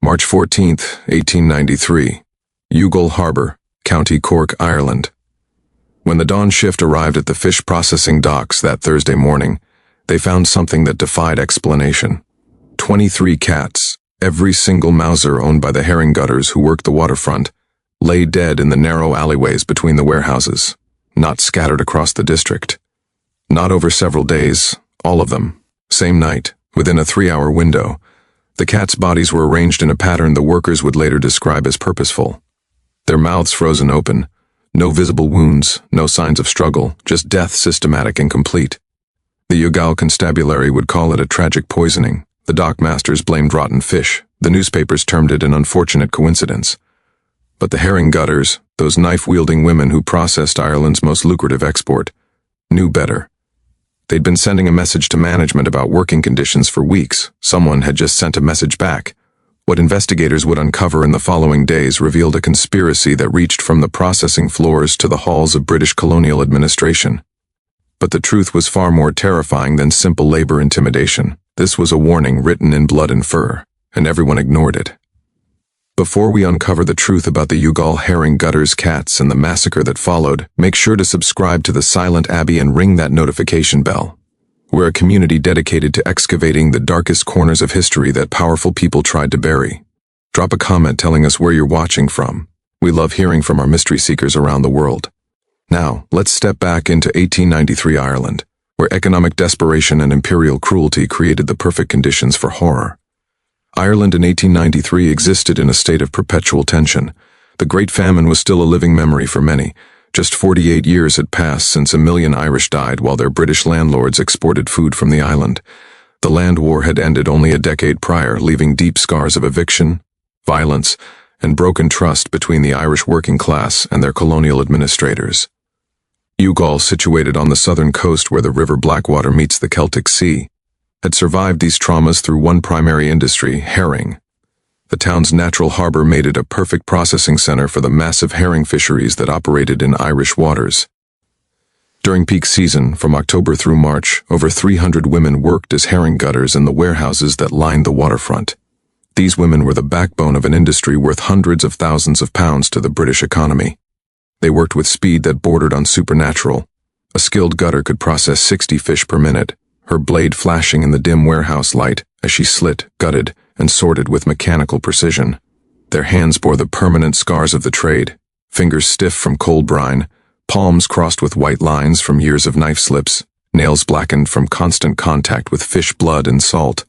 March 14, 1893. Youghal Harbour, County Cork, Ireland. When the dawn shift arrived at the fish processing docks that Thursday morning, they found something that defied explanation. 23 cats, every single mouser owned by the herring gutters who worked the waterfront, lay dead in the narrow alleyways between the warehouses, not scattered across the district. Not over several days, all of them, same night, within a 3-hour window. The cats' bodies were arranged in a pattern the workers would later describe as purposeful. Their mouths frozen open, no visible wounds, no signs of struggle, just death systematic and complete. The Youghal constabulary would call it a tragic poisoning. The dockmasters blamed rotten fish. The newspapers termed it an unfortunate coincidence. But the herring gutters, those knife-wielding women who processed Ireland's most lucrative export, knew better. They'd been sending a message to management about working conditions for weeks. Someone had just sent a message back. What investigators would uncover in the following days revealed a conspiracy that reached from the processing floors to the halls of British colonial administration. But the truth was far more terrifying than simple labor intimidation. This was a warning written in blood and fur, and everyone ignored it. Before we uncover the truth about the Youghal herring gutters cats and the massacre that followed, make sure to subscribe to the Silent Abbey and ring that notification bell. We're a community dedicated to excavating the darkest corners of history that powerful people tried to bury. Drop a comment telling us where you're watching from. We love hearing from our mystery seekers around the world. Now, let's step back into 1893 Ireland, where economic desperation and imperial cruelty created the perfect conditions for horror. Ireland in 1893 existed in a state of perpetual tension. The Great Famine was still a living memory for many. Just 48 years had passed since 1 million Irish died while their British landlords exported food from the island. The land war had ended only a decade prior, leaving deep scars of eviction, violence, and broken trust between the Irish working class and their colonial administrators. Youghal, situated on the southern coast where the River Blackwater meets the Celtic Sea, had survived these traumas through one primary industry, herring. The town's natural harbor made it a perfect processing center for the massive herring fisheries that operated in Irish waters. During peak season, from October through March, over 300 women worked as herring gutters in the warehouses that lined the waterfront. These women were the backbone of an industry worth hundreds of thousands of pounds to the British economy. They worked with speed that bordered on supernatural. A skilled gutter could process 60 fish per minute, her blade flashing in the dim warehouse light as she slit, gutted, and sorted with mechanical precision. Their hands bore the permanent scars of the trade, fingers stiff from cold brine, palms crossed with white lines from years of knife slips, nails blackened from constant contact with fish blood and salt.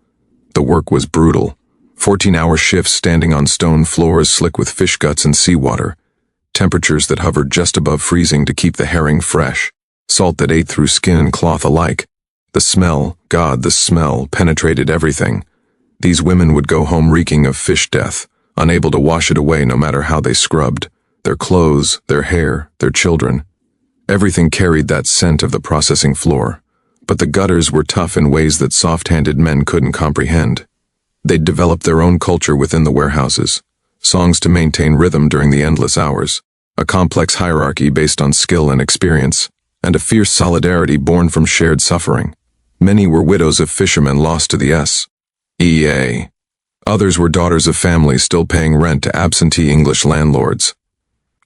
The work was brutal. 14-hour shifts standing on stone floors slick with fish guts and seawater, temperatures that hovered just above freezing to keep the herring fresh, salt that ate through skin and cloth alike. The smell, God, the smell, penetrated everything. These women would go home reeking of fish death, unable to wash it away no matter how they scrubbed. Their clothes, their hair, their children. Everything carried that scent of the processing floor. But the gutters were tough in ways that soft-handed men couldn't comprehend. They'd developed their own culture within the warehouses, songs to maintain rhythm during the endless hours, a complex hierarchy based on skill and experience, and a fierce solidarity born from shared suffering. Many were widows of fishermen lost to the S.E.A. Others were daughters of families still paying rent to absentee English landlords.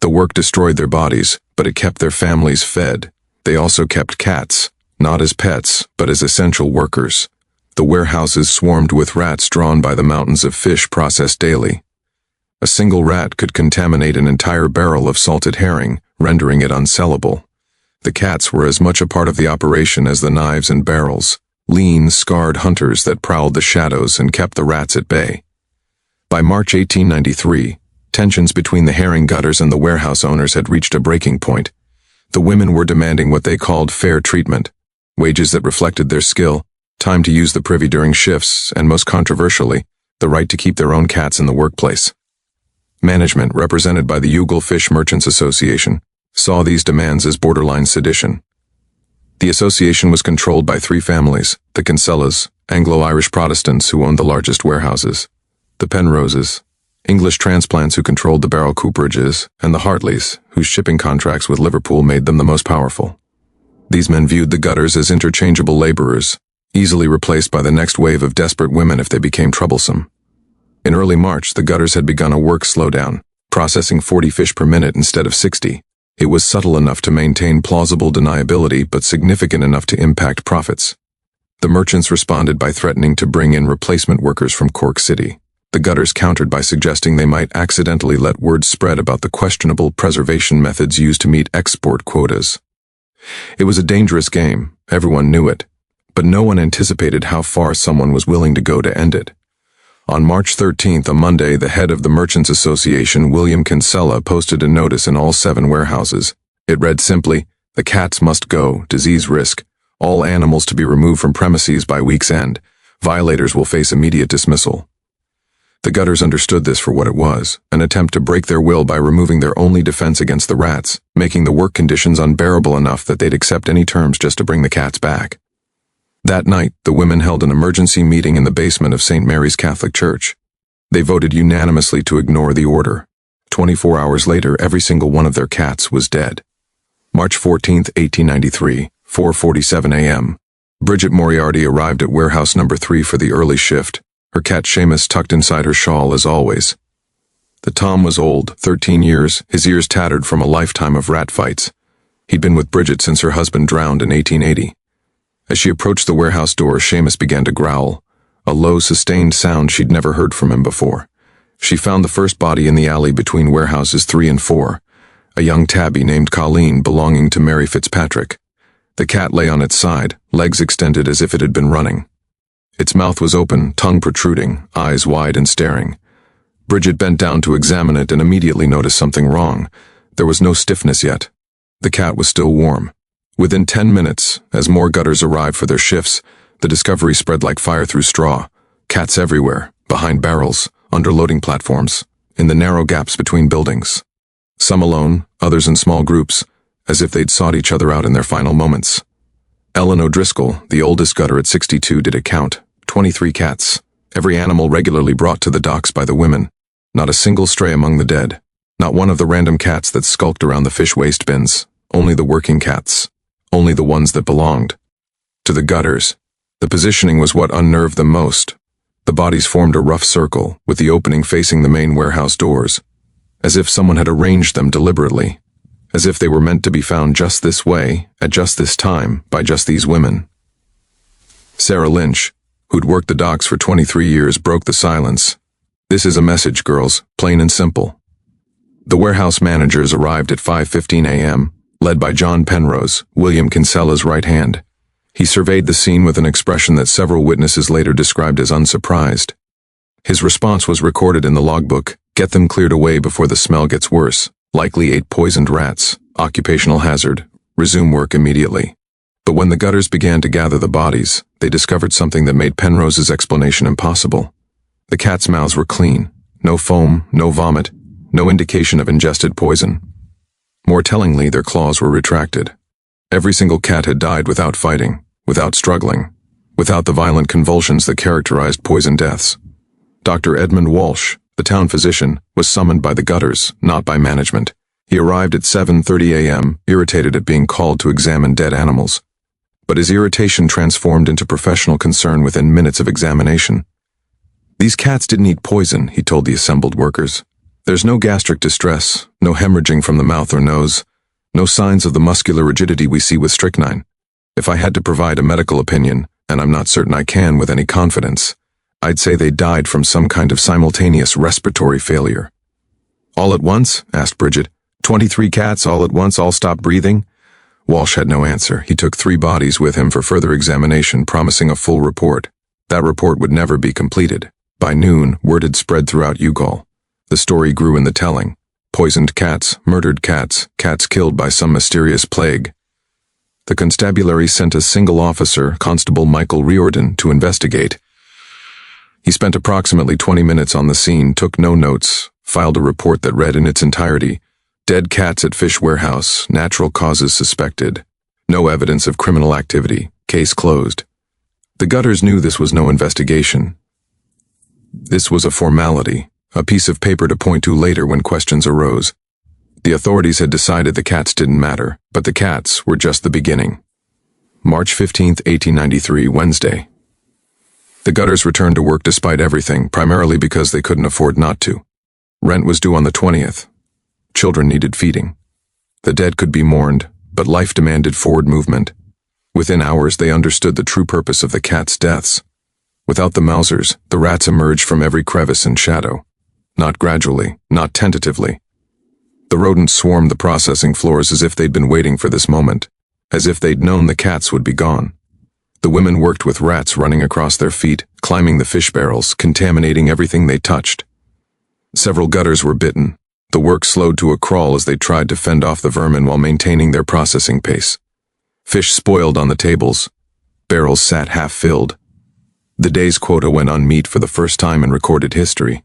The work destroyed their bodies, but it kept their families fed. They also kept cats, not as pets, but as essential workers. The warehouses swarmed with rats drawn by the mountains of fish processed daily. A single rat could contaminate an entire barrel of salted herring, rendering it unsellable. The cats were as much a part of the operation as the knives and barrels, lean, scarred hunters that prowled the shadows and kept the rats at bay. By March 1893, tensions between the herring gutters and the warehouse owners had reached a breaking point. The women were demanding what they called fair treatment, wages that reflected their skill, time to use the privy during shifts, and most controversially, the right to keep their own cats in the workplace. Management, represented by the Youghal Fish Merchants Association, saw these demands as borderline sedition. The association was controlled by 3 families, the Kinsellas, Anglo-Irish Protestants who owned the largest warehouses, the Penroses, English transplants who controlled the barrel cooperages, and the Hartleys, whose shipping contracts with Liverpool made them the most powerful. These men viewed the gutters as interchangeable laborers, easily replaced by the next wave of desperate women if they became troublesome. In early March, the gutters had begun a work slowdown, processing 40 fish per minute instead of 60. It was subtle enough to maintain plausible deniability, but significant enough to impact profits. The merchants responded by threatening to bring in replacement workers from Cork City. The gutters countered by suggesting they might accidentally let word spread about the questionable preservation methods used to meet export quotas. It was a dangerous game, everyone knew it, but no one anticipated how far someone was willing to go to end it. On March 13th, a Monday, the head of the Merchants Association, William Kinsella, posted a notice in all 7 warehouses. It read simply, "The cats must go, disease risk. All animals to be removed from premises by week's end. Violators will face immediate dismissal." The gutters understood this for what it was, an attempt to break their will by removing their only defense against the rats, making the work conditions unbearable enough that they'd accept any terms just to bring the cats back. That night, the women held an emergency meeting in the basement of St. Mary's Catholic Church. They voted unanimously to ignore the order. 24 hours later, every single one of their cats was dead. March 14, 1893, 4:47 a.m. Bridget Moriarty arrived at warehouse number 3 for the early shift, her cat Seamus tucked inside her shawl as always. The Tom was old, 13 years, his ears tattered from a lifetime of rat fights. He'd been with Bridget since her husband drowned in 1880. As she approached the warehouse door, Seamus began to growl, a low, sustained sound she'd never heard from him before. She found the first body in the alley between warehouses 3 and 4, a young tabby named Colleen belonging to Mary Fitzpatrick. The cat lay on its side, legs extended as if it had been running. Its mouth was open, tongue protruding, eyes wide and staring. Bridget bent down to examine it and immediately noticed something wrong. There was no stiffness yet. The cat was still warm. Within 10 minutes, as more gutters arrived for their shifts, the discovery spread like fire through straw. Cats everywhere, behind barrels, under loading platforms, in the narrow gaps between buildings. Some alone, others in small groups, as if they'd sought each other out in their final moments. Ellen O'Driscoll, the oldest gutter at 62, did a count, 23 cats, every animal regularly brought to the docks by the women. Not a single stray among the dead. Not one of the random cats that skulked around the fish waste bins. Only the working cats. Only the ones that belonged to the gutters. The positioning was what unnerved them most. The bodies formed a rough circle, with the opening facing the main warehouse doors, as if someone had arranged them deliberately, as if they were meant to be found just this way, at just this time, by just these women. Sarah Lynch, who'd worked the docks for 23 years, broke the silence. "This is a message, girls, plain and simple." The warehouse managers arrived at 5:15 a.m., led by John Penrose, William Kinsella's right hand. He surveyed the scene with an expression that several witnesses later described as unsurprised. His response was recorded in the logbook: "Get them cleared away before the smell gets worse. Likely ate poisoned rats. Occupational hazard. Resume work immediately." But when the gutters began to gather the bodies, they discovered something that made Penrose's explanation impossible. The cats' mouths were clean. No foam, no vomit, no indication of ingested poison. More tellingly, their claws were retracted. Every single cat had died without fighting, without struggling, without the violent convulsions that characterized poison deaths. Dr. Edmund Walsh, the town physician, was summoned by the gutters, not by management. He arrived at 7:30 a.m., irritated at being called to examine dead animals. But his irritation transformed into professional concern within minutes of examination. "These cats didn't eat poison," he told the assembled workers. "There's no gastric distress, no hemorrhaging from the mouth or nose, no signs of the muscular rigidity we see with strychnine. If I had to provide a medical opinion, and I'm not certain I can with any confidence, I'd say they died from some kind of simultaneous respiratory failure." "All at once?" asked Bridget. 23 cats all at once all stopped breathing?" Walsh had no answer. He took 3 bodies with him for further examination, promising a full report. That report would never be completed. By noon, word had spread throughout Youghal. The story grew in the telling. Poisoned cats, murdered cats, cats killed by some mysterious plague. The constabulary sent a single officer, Constable Michael Riordan, to investigate. He spent approximately 20 minutes on the scene, took no notes, filed a report that read in its entirety: "Dead cats at fish warehouse, natural causes suspected. No evidence of criminal activity, case closed." The gutters knew this was no investigation. This was a formality, a piece of paper to point to later when questions arose. The authorities had decided the cats didn't matter, but the cats were just the beginning. March 15, 1893, Wednesday. The gutters returned to work despite everything, primarily because they couldn't afford not to. Rent was due on the 20th. Children needed feeding. The dead could be mourned, but life demanded forward movement. Within hours, they understood the true purpose of the cats' deaths. Without the Mausers, the rats emerged from every crevice and shadow. Not gradually, not tentatively. The rodents swarmed the processing floors as if they'd been waiting for this moment, as if they'd known the cats would be gone. The women worked with rats running across their feet, climbing the fish barrels, contaminating everything they touched. Several gutters were bitten. The work slowed to a crawl as they tried to fend off the vermin while maintaining their processing pace. Fish spoiled on the tables. Barrels sat half-filled. The day's quota went unmet for the first time in recorded history.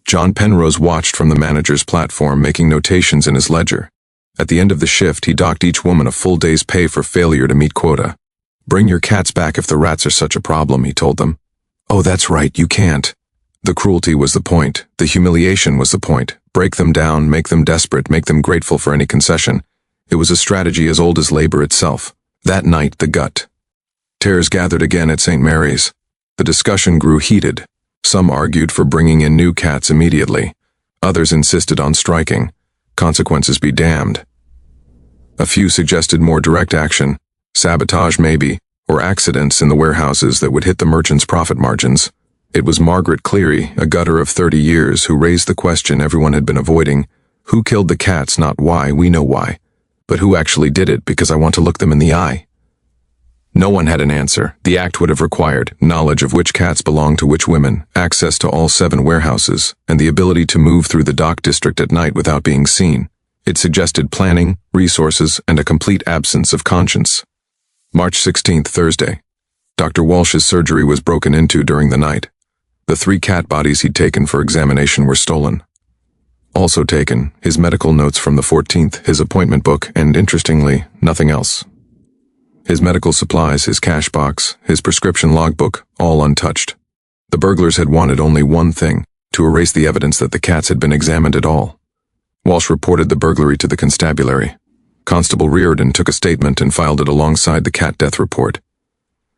John Penrose watched from the manager's platform, making notations in his ledger. At the end of the shift, he docked each woman a full day's pay for failure to meet quota. "Bring your cats back if the rats are such a problem," he told them. "Oh, that's right, you can't." The cruelty was the point. The humiliation was the point. Break them down, make them desperate, make them grateful for any concession. It was a strategy as old as labor itself. That night, the gut. Tares gathered again at St. Mary's. The discussion grew heated. Some argued for bringing in new cats immediately. Others insisted on striking. Consequences be damned. A few suggested more direct action, sabotage maybe, or accidents in the warehouses that would hit the merchants' profit margins. It was Margaret Cleary, a gutter of 30 years, who raised the question everyone had been avoiding. Who killed the cats? Not why, we know why. But who actually did it, because I want to look them in the eye. No one had an answer. The act would have required knowledge of which cats belonged to which women, access to all 7 warehouses, and the ability to move through the dock district at night without being seen. It suggested planning, resources, and a complete absence of conscience. March 16th, Thursday. Dr. Walsh's surgery was broken into during the night. The 3 cat bodies he'd taken for examination were stolen. Also taken, his medical notes from the 14th, his appointment book, and, interestingly, nothing else. His medical supplies, his cash box, his prescription logbook, all untouched. The burglars had wanted only one thing, to erase the evidence that the cats had been examined at all. Walsh reported the burglary to the constabulary. Constable Reardon took a statement and filed it alongside the cat death report.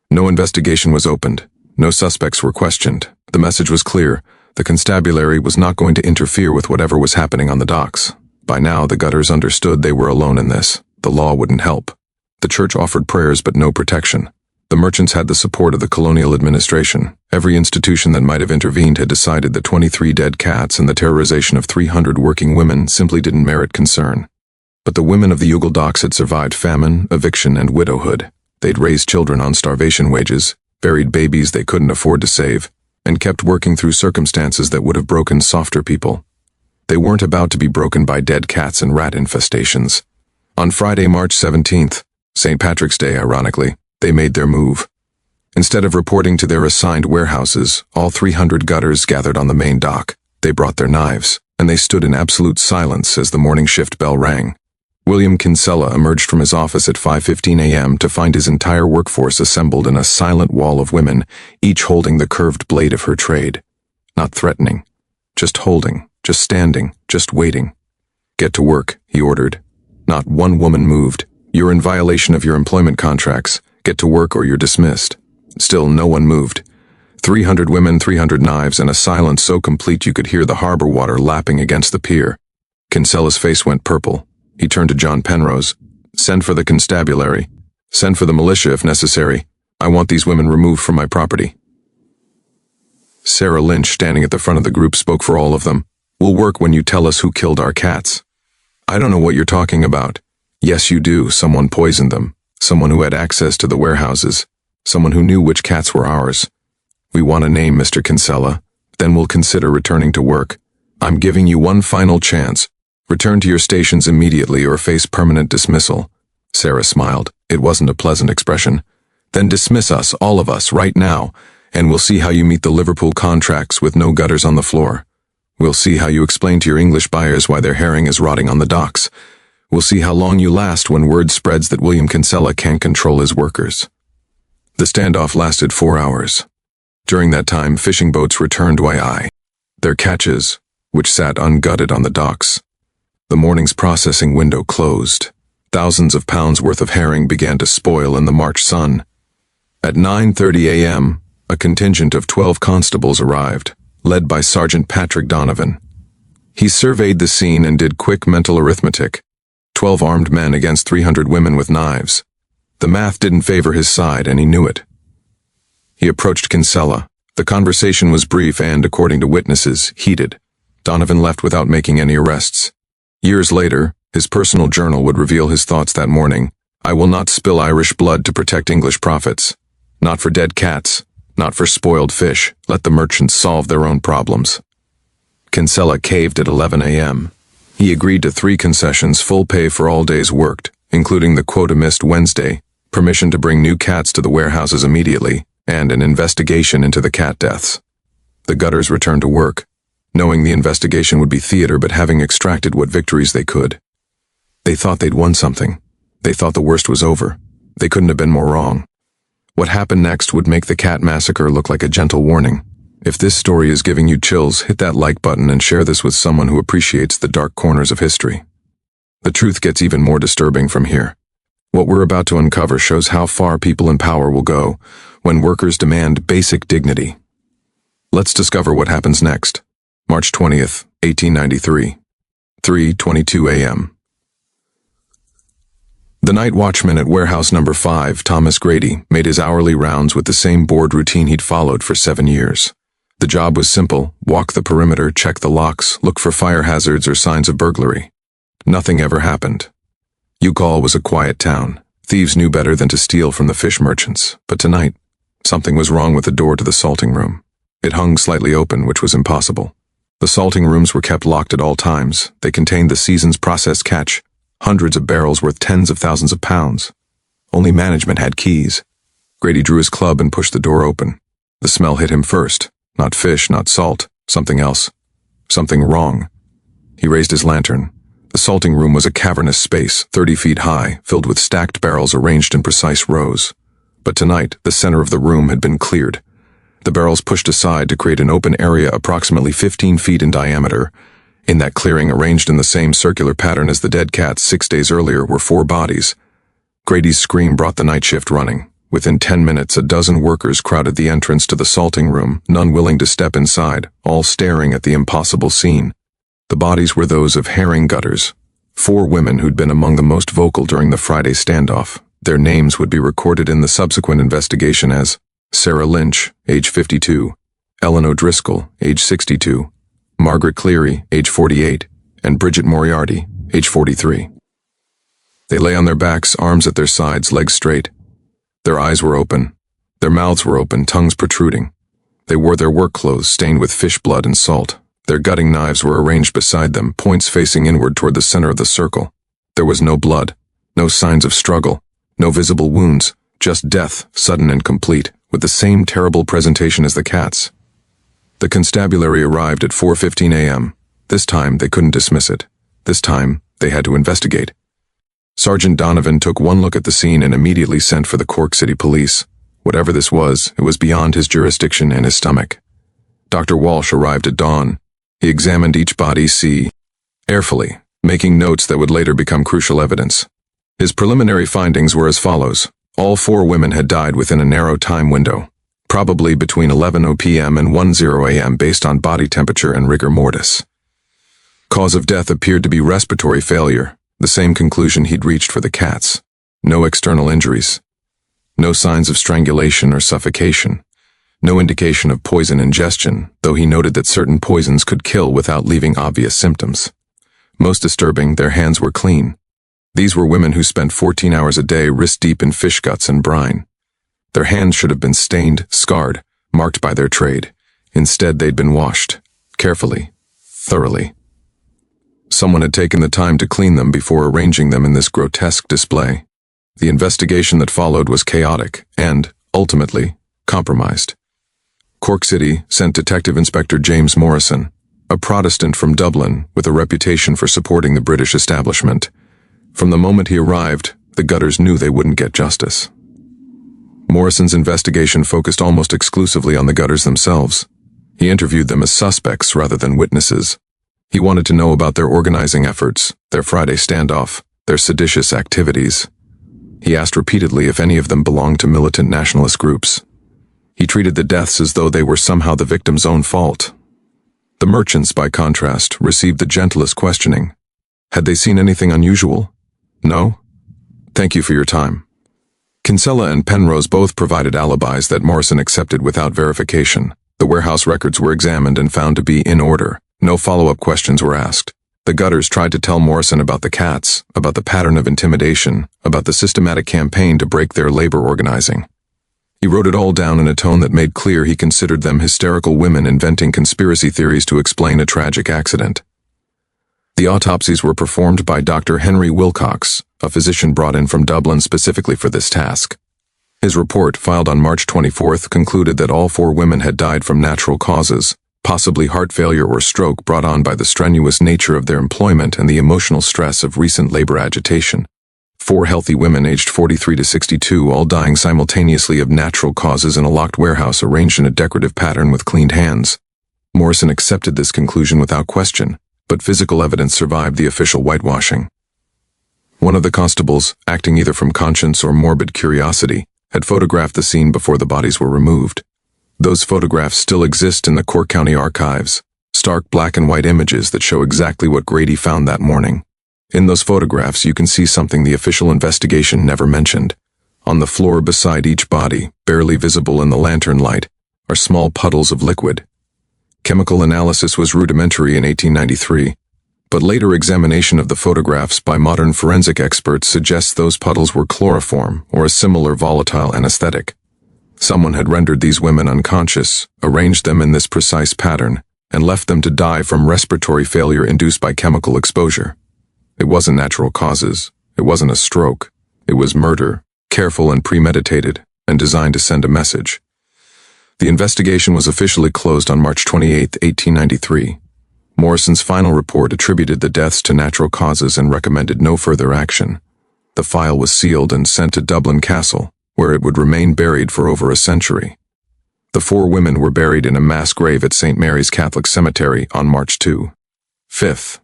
No investigation was opened. No suspects were questioned. The message was clear. The constabulary was not going to interfere with whatever was happening on the docks. By now, the gutters understood they were alone in this. The law wouldn't help. The church offered prayers but no protection. The merchants had the support of the colonial administration. Every institution that might have intervened had decided that 23 dead cats and the terrorization of 300 working women simply didn't merit concern. But the women of the Youghal docks had survived famine, eviction, and widowhood. They'd raised children on starvation wages, buried babies they couldn't afford to save, and kept working through circumstances that would have broken softer people. They weren't about to be broken by dead cats and rat infestations. On Friday, March 17th, St. Patrick's Day, ironically, they made their move. Instead of reporting to their assigned warehouses, all 300 gutters gathered on the main dock. They brought their knives, and they stood in absolute silence as the morning shift bell rang. William Kinsella emerged from his office at 5:15 a.m. to find his entire workforce assembled in a silent wall of women, each holding the curved blade of her trade. Not threatening, just holding, just standing, just waiting. "Get to work," he ordered. Not one woman moved. "You're in violation of your employment contracts. Get to work or you're dismissed." Still no one moved. 300 women, 300 knives, and a silence so complete you could hear the harbor water lapping against the pier. Kinsella's face went purple. He turned to John Penrose. "Send for the constabulary. Send for the militia if necessary. I want these women removed from my property." Sarah Lynch, standing at the front of the group, spoke for all of them. "We'll work when you tell us who killed our cats." "I don't know what you're talking about." "Yes, you do. Someone poisoned them. Someone who had access to the warehouses. Someone who knew which cats were ours. We want a name, Mr. Kinsella. Then we'll consider returning to work. I'm giving you one final chance. Return to your stations immediately or face permanent dismissal." Sarah smiled. It wasn't a pleasant expression. "Then dismiss us, all of us, right now, and we'll see how you meet the Liverpool contracts with no gutters on the floor. We'll see how you explain to your English buyers why their herring is rotting on the docks. We'll see how long you last when word spreads that William Kinsella can't control his workers." The standoff lasted 4 hours. During that time, fishing boats returned to their catches, which sat ungutted on the docks. The morning's processing window closed. Thousands of pounds worth of herring began to spoil in the March sun. At 9:30 a.m., a contingent of 12 constables arrived, led by Sergeant Patrick Donovan. He surveyed the scene and did quick mental arithmetic. 12 armed men against 300 women with knives. The math didn't favor his side, and he knew it. He approached Kinsella. The conversation was brief and, according to witnesses, heated. Donovan left without making any arrests. Years later, his personal journal would reveal his thoughts that morning. "I will not spill Irish blood to protect English profits. Not for dead cats, not for spoiled fish. Let the merchants solve their own problems." Kinsella caved at 11 a.m. He agreed to 3 concessions: full pay for all days worked, including the quota missed Wednesday, permission to bring new cats to the warehouses immediately, and an investigation into the cat deaths. The gutters returned to work, knowing the investigation would be theater but having extracted what victories they could. They thought they'd won something. They thought the worst was over. They couldn't have been more wrong. What happened next would make the cat massacre look like a gentle warning. If this story is giving you chills, hit that like button and share this with someone who appreciates the dark corners of history. The truth gets even more disturbing from here. What we're about to uncover shows how far people in power will go when workers demand basic dignity. Let's discover what happens next. March 20th, 1893, 3:22 a.m. The night watchman at warehouse number 5, Thomas Grady, made his hourly rounds with the same bored routine he'd followed for 7 years. The job was simple: walk the perimeter, check the locks, look for fire hazards or signs of burglary. Nothing ever happened. Youghal was a quiet town. Thieves knew better than to steal from the fish merchants. But tonight, something was wrong with the door to the salting room. It hung slightly open, which was impossible. The salting rooms were kept locked at all times. They contained the season's processed catch, hundreds of barrels worth tens of thousands of pounds. Only management had keys. Grady drew his club and pushed the door open. The smell hit him first. Not fish, not salt. Something else. Something wrong. He raised his lantern. The salting room was a cavernous space, 30 feet high, filled with stacked barrels arranged in precise rows. But tonight, the center of the room had been cleared. The barrels pushed aside to create an open area approximately 15 feet in diameter. In that clearing, arranged in the same circular pattern as the dead cats 6 days earlier, were 4 bodies. Grady's scream brought the night shift running. Within 10 minutes, a dozen workers crowded the entrance to the salting room, none willing to step inside, all staring at the impossible scene. The bodies were those of herring gutters, 4 women who'd been among the most vocal during the Friday standoff. Their names would be recorded in the subsequent investigation as Sarah Lynch, age 52, Ellen O'Driscoll, age 62, Margaret Cleary, age 48, and Bridget Moriarty, age 43. They lay on their backs, arms at their sides, legs straight. Their eyes were open. Their mouths were open, tongues protruding. They wore their work clothes stained with fish blood and salt. Their gutting knives were arranged beside them, points facing inward toward the center of the circle. There was no blood, no signs of struggle, no visible wounds, just death, sudden and complete, with the same terrible presentation as the cats. The constabulary arrived at 4:15 a.m. This time, they couldn't dismiss it. This time, they had to investigate. Sergeant Donovan took one look at the scene and immediately sent for the Cork City Police. Whatever this was, it was beyond his jurisdiction and his stomach. Dr. Walsh arrived at dawn. He examined each body carefully, making notes that would later become crucial evidence. His preliminary findings were as follows. All 4 women had died within a narrow time window, probably between 11 p.m. and 1:00 a.m. based on body temperature and rigor mortis. Cause of death appeared to be respiratory failure, the same conclusion he'd reached for the cats. No external injuries. No signs of strangulation or suffocation. No indication of poison ingestion, though he noted that certain poisons could kill without leaving obvious symptoms. Most disturbing, their hands were clean. These were women who spent 14 hours a day wrist-deep in fish guts and brine. Their hands should have been stained, scarred, marked by their trade. Instead, they'd been washed, carefully, thoroughly. Someone had taken the time to clean them before arranging them in this grotesque display. The investigation that followed was chaotic and, ultimately, compromised. Cork City sent Detective Inspector James Morrison, a Protestant from Dublin with a reputation for supporting the British establishment. From the moment he arrived, the gutters knew they wouldn't get justice. Morrison's investigation focused almost exclusively on the gutters themselves. He interviewed them as suspects rather than witnesses. He wanted to know about their organizing efforts, their Friday standoff, their seditious activities. He asked repeatedly if any of them belonged to militant nationalist groups. He treated the deaths as though they were somehow the victim's own fault. The merchants, by contrast, received the gentlest questioning. Had they seen anything unusual? No? Thank you for your time. Kinsella and Penrose both provided alibis that Morrison accepted without verification. The warehouse records were examined and found to be in order. No follow-up questions were asked. The Gutters tried to tell Morrison about the cats, about the pattern of intimidation, about the systematic campaign to break their labor organizing. He wrote it all down in a tone that made clear he considered them hysterical women inventing conspiracy theories to explain a tragic accident. The autopsies were performed by Dr. Henry Wilcox, a physician brought in from Dublin specifically for this task. His report, filed on March 24th, concluded that all 4 women had died from natural causes, possibly heart failure or stroke brought on by the strenuous nature of their employment and the emotional stress of recent labor agitation. 4 healthy women aged 43 to 62, all dying simultaneously of natural causes in a locked warehouse arranged in a decorative pattern with cleaned hands. Morrison accepted this conclusion without question, but physical evidence survived the official whitewashing. One of the constables, acting either from conscience or morbid curiosity, had photographed the scene before the bodies were removed. Those photographs still exist in the Cork County archives, stark black and white images that show exactly what Grady found that morning. In those photographs, you can see something the official investigation never mentioned. On the floor beside each body, barely visible in the lantern light, are small puddles of liquid. Chemical analysis was rudimentary in 1893, but later examination of the photographs by modern forensic experts suggests those puddles were chloroform or a similar volatile anesthetic. Someone had rendered these women unconscious, arranged them in this precise pattern, and left them to die from respiratory failure induced by chemical exposure. It wasn't natural causes. It wasn't a stroke. It was murder, careful and premeditated, and designed to send a message. The investigation was officially closed on March 28, 1893. Morrison's final report attributed the deaths to natural causes and recommended no further action. The file was sealed and sent to Dublin Castle, where it would remain buried for over a century. The 4 women were buried in a mass grave at St. Mary's Catholic Cemetery on March 2. 5th.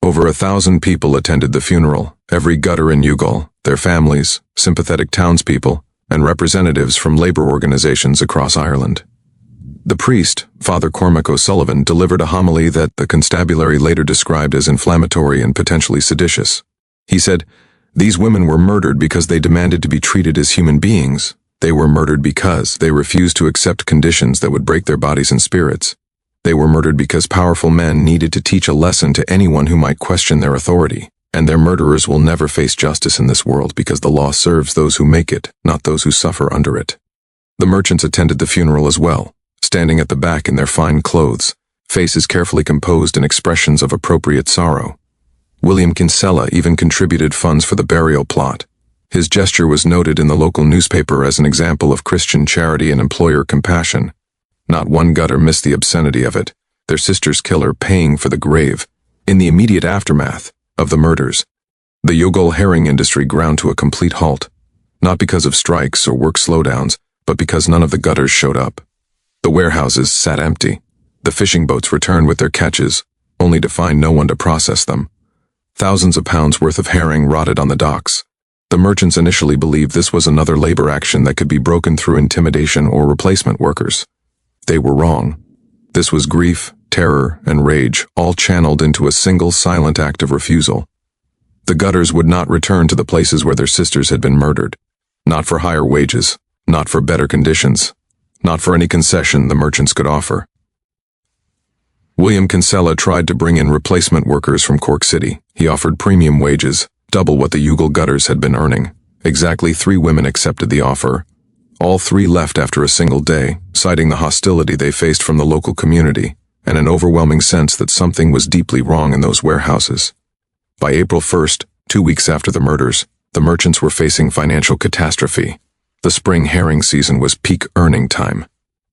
Over 1,000 people attended the funeral, every gutter in Youghal, their families, sympathetic townspeople, and representatives from labor organizations across Ireland. The priest, Father Cormac O'Sullivan, delivered a homily that the constabulary later described as inflammatory and potentially seditious. He said, "These women were murdered because they demanded to be treated as human beings. They were murdered because they refused to accept conditions that would break their bodies and spirits. They were murdered because powerful men needed to teach a lesson to anyone who might question their authority, and their murderers will never face justice in this world because the law serves those who make it, not those who suffer under it." The merchants attended the funeral as well, standing at the back in their fine clothes, faces carefully composed and expressions of appropriate sorrow. William Kinsella even contributed funds for the burial plot. His gesture was noted in the local newspaper as an example of Christian charity and employer compassion. Not one gutter missed the obscenity of it, their sister's killer paying for the grave. In the immediate aftermath of the murders, the Youghal herring industry ground to a complete halt, not because of strikes or work slowdowns, but because none of the gutters showed up. The warehouses sat empty. The fishing boats returned with their catches, only to find no one to process them. Thousands of pounds worth of herring rotted on the docks. The merchants initially believed this was another labor action that could be broken through intimidation or replacement workers. They were wrong. This was grief, terror, and rage, all channeled into a single silent act of refusal. The gutters would not return to the places where their sisters had been murdered. Not for higher wages, not for better conditions, not for any concession the merchants could offer. William Kinsella tried to bring in replacement workers from Cork City. He offered premium wages, double what the Youghal gutters had been earning. Exactly 3 women accepted the offer. All 3 left after a single day, citing the hostility they faced from the local community and an overwhelming sense that something was deeply wrong in those warehouses. By April 1st, 2 weeks after the murders, the merchants were facing financial catastrophe. The spring herring season was peak earning time.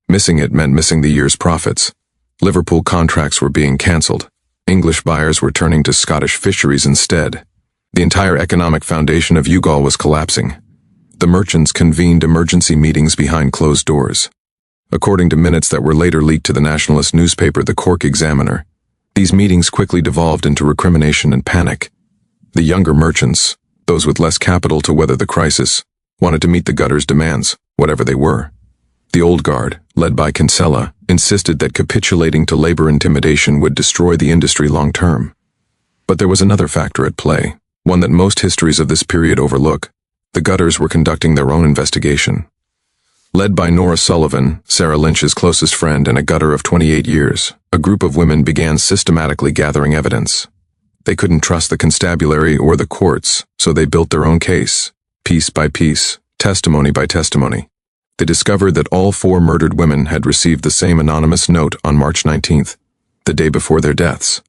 Missing it meant missing the year's profits. Liverpool contracts were being cancelled. English buyers were turning to Scottish fisheries instead. The entire economic foundation of Youghal was collapsing. The merchants convened emergency meetings behind closed doors. According to minutes that were later leaked to the nationalist newspaper The Cork Examiner, these meetings quickly devolved into recrimination and panic. The younger merchants, those with less capital to weather the crisis, wanted to meet the gutters' demands, whatever they were. The old guard, led by Kinsella, insisted that capitulating to labor intimidation would destroy the industry long term. But there was another factor at play, one that most histories of this period overlook. The gutters were conducting their own investigation. Led by Nora Sullivan, Sarah Lynch's closest friend and a gutter of 28 years, a group of women began systematically gathering evidence. They couldn't trust the constabulary or the courts, so they built their own case, piece by piece, testimony by testimony. They discovered that all 4 murdered women had received the same anonymous note on March 19th, the day before their deaths.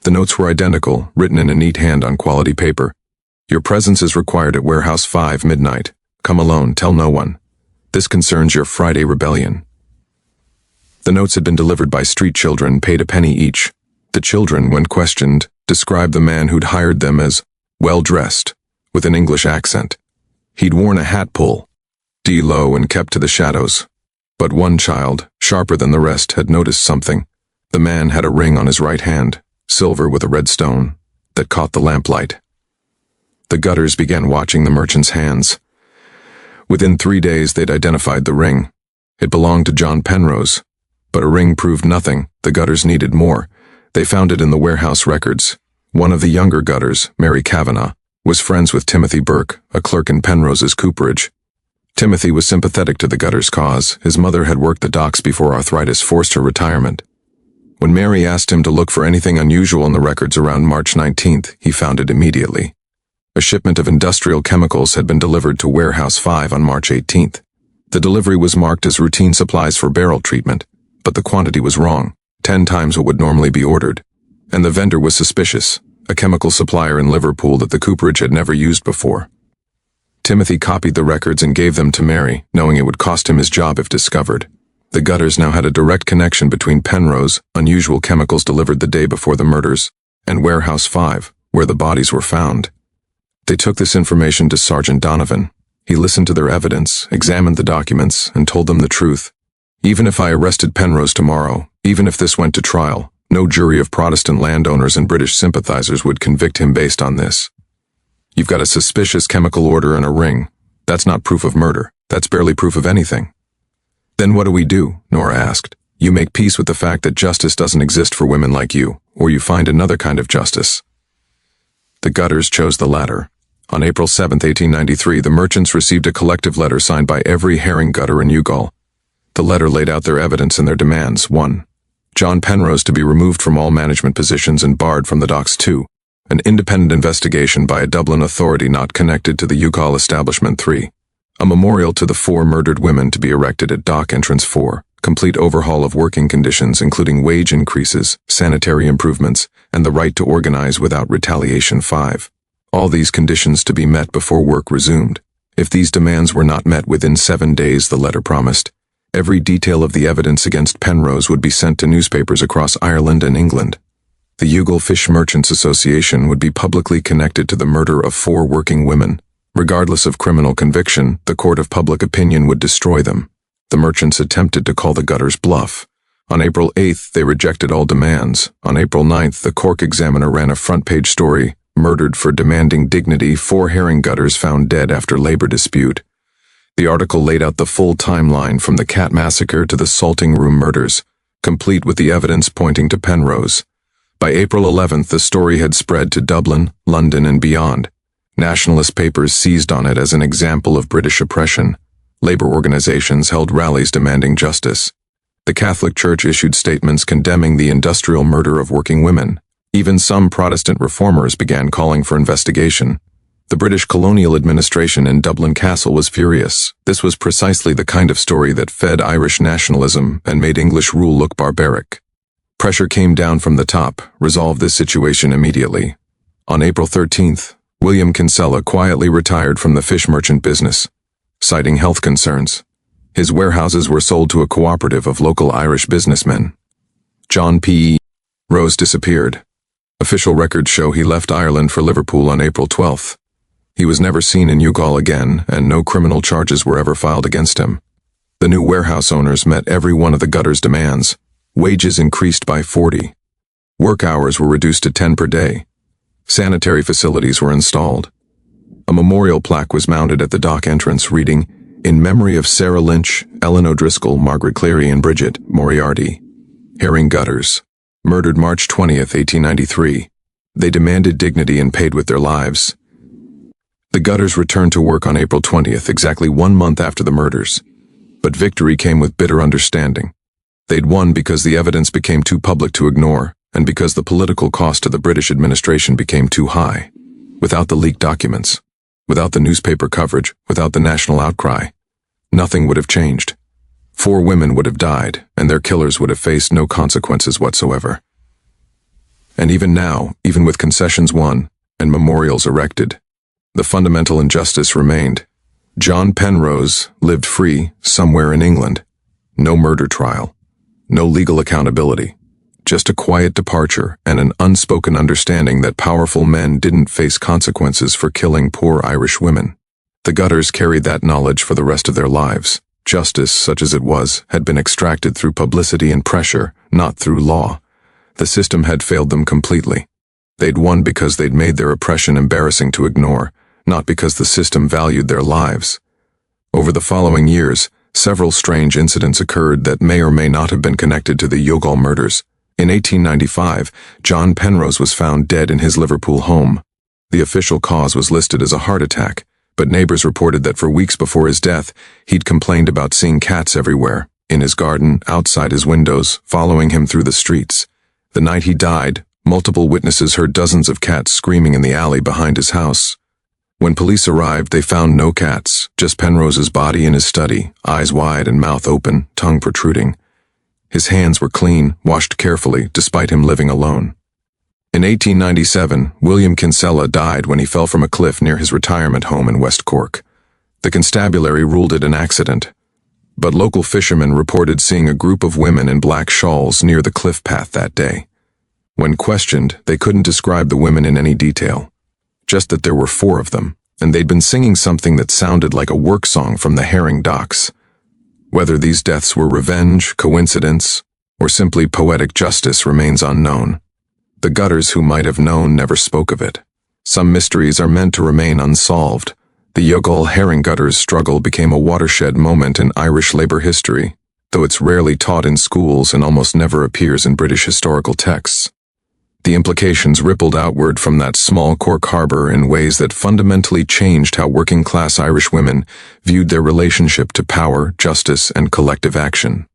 The notes were identical, written in a neat hand on quality paper. Your presence is required at Warehouse 5 midnight. Come alone, tell no one. This concerns your Friday rebellion. The notes had been delivered by street children, paid a penny each. The children, when questioned, described the man who'd hired them as well-dressed, with an English accent. He'd worn a hat pull, low and kept to the shadows. But one child, sharper than the rest, had noticed something. The man had a ring on his right hand, silver with a red stone, that caught the lamplight. The gutters began watching the merchant's hands. Within 3 days they'd identified the ring. It belonged to John Penrose. But a ring proved nothing. The gutters needed more. They found it in the warehouse records. One of the younger gutters, Mary Kavanagh, was friends with Timothy Burke, a clerk in Penrose's cooperage. Timothy was sympathetic to the gutters' cause. His mother had worked the docks before arthritis forced her retirement. When Mary asked him to look for anything unusual in the records around March 19th, he found it immediately. A shipment of industrial chemicals had been delivered to Warehouse 5 on March 18th. The delivery was marked as routine supplies for barrel treatment, but the quantity was wrong, 10 times what would normally be ordered. And the vendor was suspicious, a chemical supplier in Liverpool that the cooperage had never used before. Timothy copied the records and gave them to Mary, knowing it would cost him his job if discovered. The gutters now had a direct connection between Penrose, unusual chemicals delivered the day before the murders, and Warehouse 5, where the bodies were found. They took this information to Sergeant Donovan. He listened to their evidence, examined the documents, and told them the truth. Even if I arrested Penrose tomorrow, even if this went to trial, no jury of Protestant landowners and British sympathizers would convict him based on this. You've got a suspicious chemical order and a ring. That's not proof of murder. That's barely proof of anything. Then what do we do? Nora asked. You make peace with the fact that justice doesn't exist for women like you, or you find another kind of justice. The gutters chose the latter. On April 7, 1893, the merchants received a collective letter signed by every herring gutter in Youghal. The letter laid out their evidence and their demands. 1. John Penrose to be removed from all management positions and barred from the docks. 2. An independent investigation by a Dublin authority not connected to the Youghal establishment. 3. A memorial to the 4 murdered women to be erected at dock entrance. 4. Complete overhaul of working conditions including wage increases, sanitary improvements, and the right to organize without retaliation. 5. All these conditions to be met before work resumed. If these demands were not met within 7 days, the letter promised, every detail of the evidence against Penrose would be sent to newspapers across Ireland and England. The Youghal Fish Merchants Association would be publicly connected to the murder of 4 working women. Regardless of criminal conviction, the court of public opinion would destroy them. The merchants attempted to call the gutters bluff. On April 8th, they rejected all demands. On April 9th, the Cork Examiner ran a front-page story, Murdered for Demanding Dignity, 4 herring gutters found dead after labor dispute. The article laid out the full timeline from the cat massacre to the salting room murders, complete with the evidence pointing to Penrose. By April 11th, the story had spread to Dublin, London, and beyond. Nationalist papers seized on it as an example of British oppression. Labor organizations held rallies demanding justice. The Catholic Church issued statements condemning the industrial murder of working women. Even some Protestant reformers began calling for investigation. The British colonial administration in Dublin Castle was furious. This was precisely the kind of story that fed Irish nationalism and made English rule look barbaric. Pressure came down from the top, resolved this situation immediately. On April 13th, William Kinsella quietly retired from the fish merchant business, citing health concerns. His warehouses were sold to a cooperative of local Irish businessmen. John P. Rose disappeared. Official records show he left Ireland for Liverpool on April 12th. He was never seen in Youghal again, and no criminal charges were ever filed against him. The new warehouse owners met every one of the gutters' demands. Wages increased by 40. Work hours were reduced to 10 per day. Sanitary facilities were installed. A memorial plaque was mounted at the dock entrance reading, "In memory of Sarah Lynch Ellen O'Driscoll, Margaret Cleary, and Bridget Moriarty. Herring gutters. Murdered March 20th, 1893. They demanded dignity and paid with their lives. The gutters returned to work on April 20th, exactly 1 month after the murders. But victory came with bitter understanding. They'd won because the evidence became too public to ignore, and because the political cost to the British administration became too high. Without the leaked documents, without the newspaper coverage, without the national outcry, nothing would have changed. 4 women would have died, and their killers would have faced no consequences whatsoever. And even now, even with concessions won and memorials erected, the fundamental injustice remained. John Penrose lived free somewhere in England. No murder trial, no legal accountability, just a quiet departure and an unspoken understanding that powerful men didn't face consequences for killing poor Irish women. The gutters carried that knowledge for the rest of their lives. Justice, such as it was, had been extracted through publicity and pressure, not through law. The system had failed them completely. They'd won because they'd made their oppression embarrassing to ignore, not because the system valued their lives. Over the following years, several strange incidents occurred that may or may not have been connected to the Youghal murders. In 1895, John Penrose was found dead in his Liverpool home. The official cause was listed as a heart attack, but neighbors reported that for weeks before his death, he'd complained about seeing cats everywhere, in his garden, outside his windows, following him through the streets. The night he died, multiple witnesses heard dozens of cats screaming in the alley behind his house. When police arrived, they found no cats, just Penrose's body in his study, eyes wide and mouth open, tongue protruding. His hands were clean, washed carefully, despite him living alone. In 1897, William Kinsella died when he fell from a cliff near his retirement home in West Cork. The constabulary ruled it an accident, but local fishermen reported seeing a group of women in black shawls near the cliff path that day. When questioned, they couldn't describe the women in any detail, just that there were 4 of them, and they'd been singing something that sounded like a work song from the herring docks. Whether these deaths were revenge, coincidence, or simply poetic justice remains unknown. The gutters who might have known never spoke of it. Some mysteries are meant to remain unsolved. The Youghal herring gutters struggle became a watershed moment in Irish labor history, though it's rarely taught in schools and almost never appears in British historical texts. The implications rippled outward from that small Cork harbour in ways that fundamentally changed how working-class Irish women viewed their relationship to power, justice, and collective action.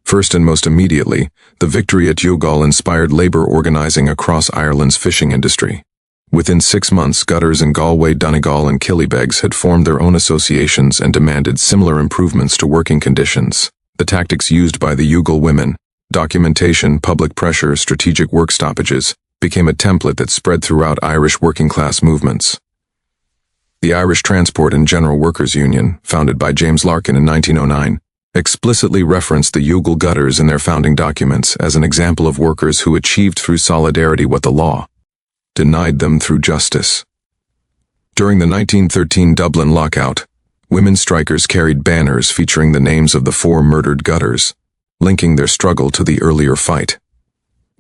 First and most immediately, the victory at Youghal inspired labour organising across Ireland's fishing industry. Within 6 months, gutters in Galway, Donegal, and Killybegs had formed their own associations and demanded similar improvements to working conditions. The tactics used by the Youghal women, documentation, public pressure, strategic work stoppages, became a template that spread throughout Irish working-class movements. The Irish Transport and General Workers Union, founded by James Larkin in 1909, explicitly referenced the Youghal gutters in their founding documents as an example of workers who achieved through solidarity what the law denied them through justice. During the 1913 Dublin lockout, women strikers carried banners featuring the names of the 4 murdered gutters, linking their struggle to the earlier fight.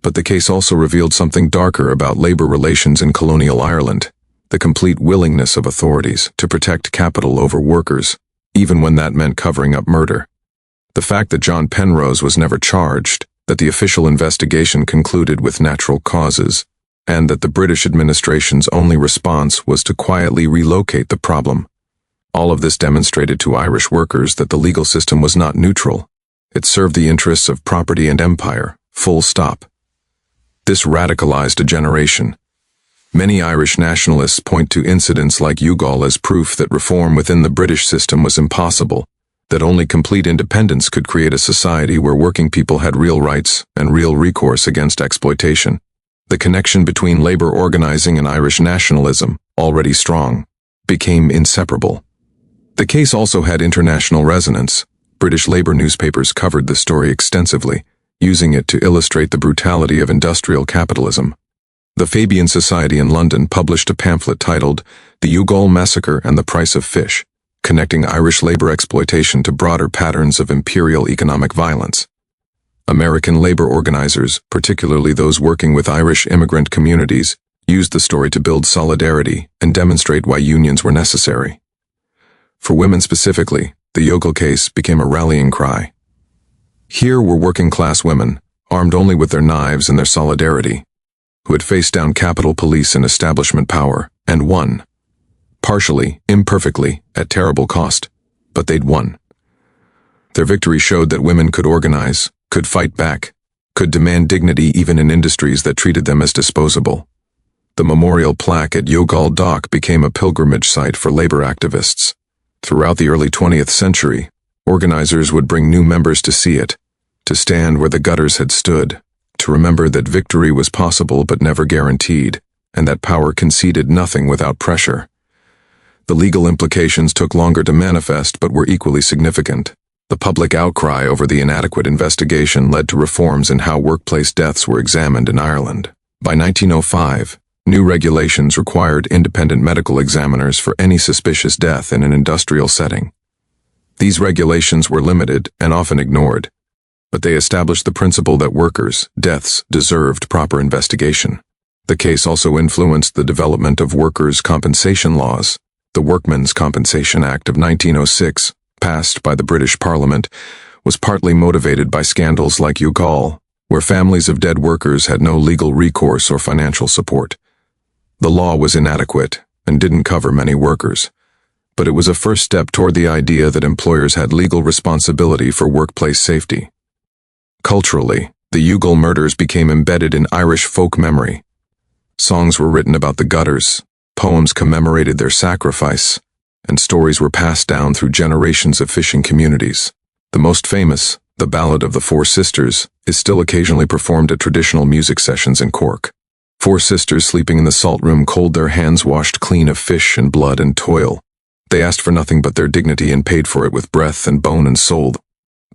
But the case also revealed something darker about labor relations in colonial Ireland, the complete willingness of authorities to protect capital over workers, even when that meant covering up murder. The fact that John Penrose was never charged, that the official investigation concluded with natural causes, and that the British administration's only response was to quietly relocate the problem. All of this demonstrated to Irish workers that the legal system was not neutral. It served the interests of property and empire, full stop. This radicalized a generation. Many Irish nationalists point to incidents like Youghal as proof that reform within the British system was impossible, that only complete independence could create a society where working people had real rights and real recourse against exploitation. The connection between labor organizing and Irish nationalism, already strong, became inseparable. The case also had international resonance. British labor newspapers covered the story extensively, using it to illustrate the brutality of industrial capitalism. The Fabian Society in London published a pamphlet titled The Youghal Massacre and the Price of Fish, connecting Irish labor exploitation to broader patterns of imperial economic violence. American labor organizers, particularly those working with Irish immigrant communities, used the story to build solidarity and demonstrate why unions were necessary. For women specifically, the Youghal case became a rallying cry. Here were working-class women, armed only with their knives and their solidarity, who had faced down Capitol Police and establishment power, and won. Partially, imperfectly, at terrible cost, but they'd won. Their victory showed that women could organize, could fight back, could demand dignity even in industries that treated them as disposable. The memorial plaque at Youghal Dock became a pilgrimage site for labor activists. Throughout the early 20th century, organizers would bring new members to see it, to stand where the gutters had stood, to remember that victory was possible but never guaranteed, and that power conceded nothing without pressure. The legal implications took longer to manifest but were equally significant. The public outcry over the inadequate investigation led to reforms in how workplace deaths were examined in Ireland. By 1905, new regulations required independent medical examiners for any suspicious death in an industrial setting. These regulations were limited and often ignored, but they established the principle that workers' deaths deserved proper investigation. The case also influenced the development of workers' compensation laws. The Workmen's Compensation Act of 1906, passed by the British Parliament, was partly motivated by scandals like Youghal, where families of dead workers had no legal recourse or financial support. The law was inadequate and didn't cover many workers, but it was a first step toward the idea that employers had legal responsibility for workplace safety. Culturally, the Youghal murders became embedded in Irish folk memory. Songs were written about the gutters, poems commemorated their sacrifice, and stories were passed down through generations of fishing communities. The most famous, the Ballad of the Four Sisters, is still occasionally performed at traditional music sessions in Cork. Four sisters sleeping in the salt room cold, their hands washed clean of fish and blood and toil. They asked for nothing but their dignity and paid for it with breath and bone and soul.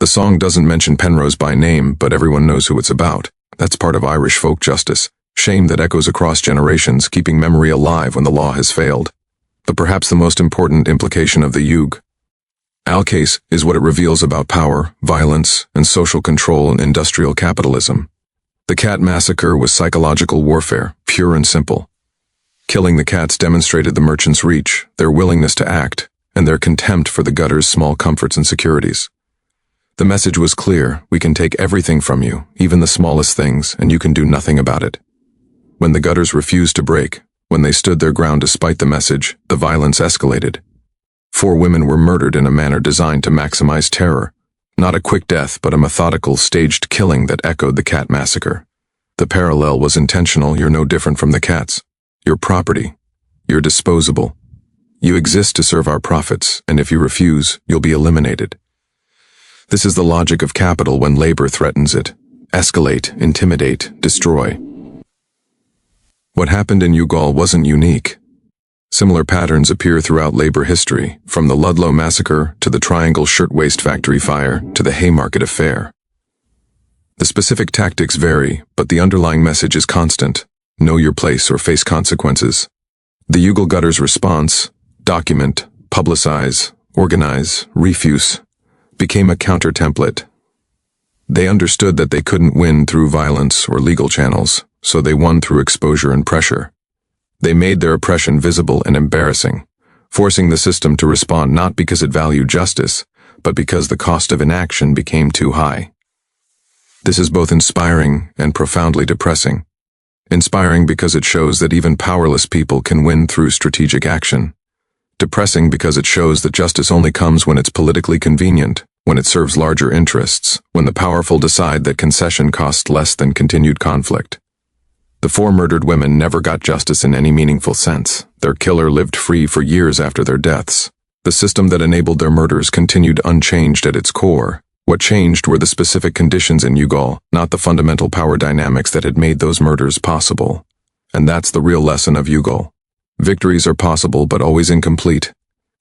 The song doesn't mention Penrose by name, but everyone knows who it's about. That's part of Irish folk justice, shame that echoes across generations, keeping memory alive when the law has failed. But perhaps the most important implication of the Youghal case is what it reveals about power, violence, and social control in industrial capitalism. The cat massacre was psychological warfare, pure and simple. Killing the cats demonstrated the merchants' reach, their willingness to act, and their contempt for the gutter's small comforts and securities. The message was clear: we can take everything from you, even the smallest things, and you can do nothing about it. When the gutters refused to break, when they stood their ground despite the message, the violence escalated. 4 women were murdered in a manner designed to maximize terror. Not a quick death, but a methodical, staged killing that echoed the cat massacre. The parallel was intentional. You're no different from the cats. You're property. You're disposable. You exist to serve our profits, and if you refuse, you'll be eliminated. This is the logic of capital when labor threatens it. Escalate, intimidate, destroy. What happened in Youghal wasn't unique. Similar patterns appear throughout labor history, from the Ludlow massacre to the Triangle Shirtwaist Factory fire to the Haymarket affair. The specific tactics vary, but the underlying message is constant: know your place or face consequences. The Youghal gutters' response, document, publicize, organize, refuse, became a counter-template. They understood that they couldn't win through violence or legal channels, so they won through exposure and pressure. They made their oppression visible and embarrassing, forcing the system to respond not because it valued justice, but because the cost of inaction became too high. This is both inspiring and profoundly depressing. Inspiring because it shows that even powerless people can win through strategic action. Depressing because it shows that justice only comes when it's politically convenient, when it serves larger interests, when the powerful decide that concession costs less than continued conflict. The 4 murdered women never got justice in any meaningful sense. Their killer lived free for years after their deaths. The system that enabled their murders continued unchanged at its core. What changed were the specific conditions in Youghal, not the fundamental power dynamics that had made those murders possible. And that's the real lesson of Youghal. Victories are possible but always incomplete.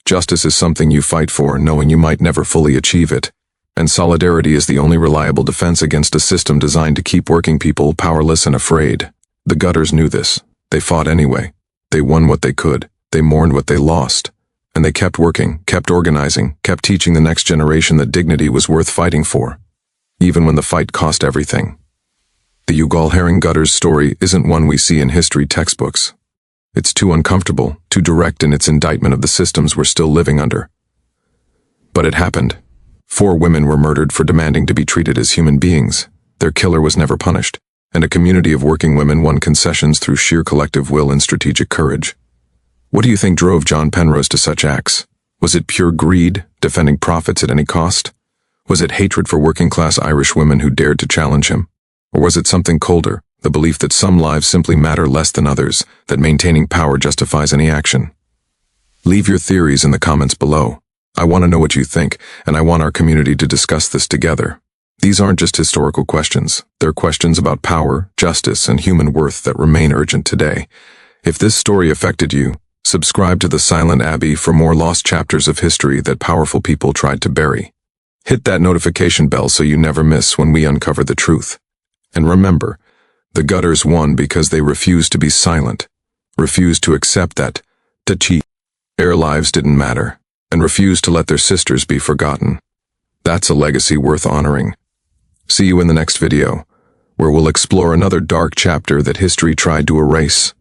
Justice is something you fight for, knowing you might never fully achieve it. And solidarity is the only reliable defense against a system designed to keep working people powerless and afraid. The gutters knew this. They fought anyway. They won what they could. They mourned what they lost. And they kept working, kept organizing, kept teaching the next generation that dignity was worth fighting for, even when the fight cost everything. The Youghal herring gutters story isn't one we see in history textbooks. It's too uncomfortable, too direct in its indictment of the systems we're still living under. But it happened. 4 women were murdered for demanding to be treated as human beings. Their killer was never punished, and a community of working women won concessions through sheer collective will and strategic courage. What do you think drove John Penrose to such acts? Was it pure greed, defending profits at any cost? Was it hatred for working-class Irish women who dared to challenge him? Or was it something colder, the belief that some lives simply matter less than others, that maintaining power justifies any action? Leave your theories in the comments below. I want to know what you think, and I want our community to discuss this together. These aren't just historical questions. They're questions about power, justice, and human worth that remain urgent today. If this story affected you, subscribe to The Silent Abbey for more lost chapters of history that powerful people tried to bury. Hit that notification bell so you never miss when we uncover the truth. And remember, the gutters won because they refused to be silent, refused to accept that their lives didn't matter, and refused to let their sisters be forgotten. That's a legacy worth honoring. See you in the next video, where we'll explore another dark chapter that history tried to erase.